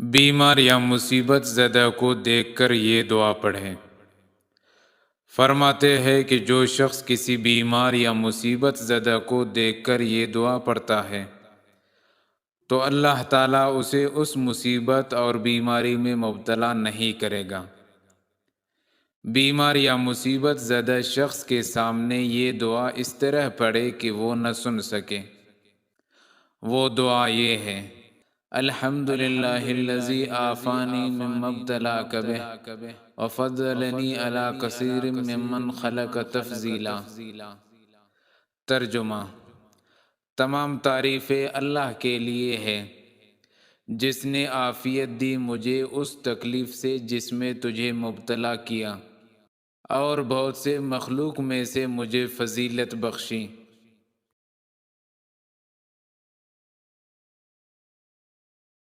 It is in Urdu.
بیمار یا مصیبت زدہ کو دیکھ کر یہ دعا پڑھیں۔ فرماتے ہیں کہ جو شخص کسی بیمار یا مصیبت زدہ کو دیکھ کر یہ دعا پڑھتا ہے تو اللہ تعالیٰ اسے اس مصیبت اور بیماری میں مبتلا نہیں کرے گا۔ بیمار یا مصیبت زدہ شخص کے سامنے یہ دعا اس طرح پڑھے کہ وہ نہ سن سکے۔ وہ دعا یہ ہے: الحمدللہ الذی عافانی مما ابتلاک بہ وفضلنی علی کثیر ممن خلق تفضیلا۔ ترجمہ: تمام تعریفیں اللہ کے لیے ہے جس نے عافیت دی مجھے اس تکلیف سے جس میں تجھے مبتلا کیا، اور بہت سے مخلوق میں سے مجھے فضیلت بخشی۔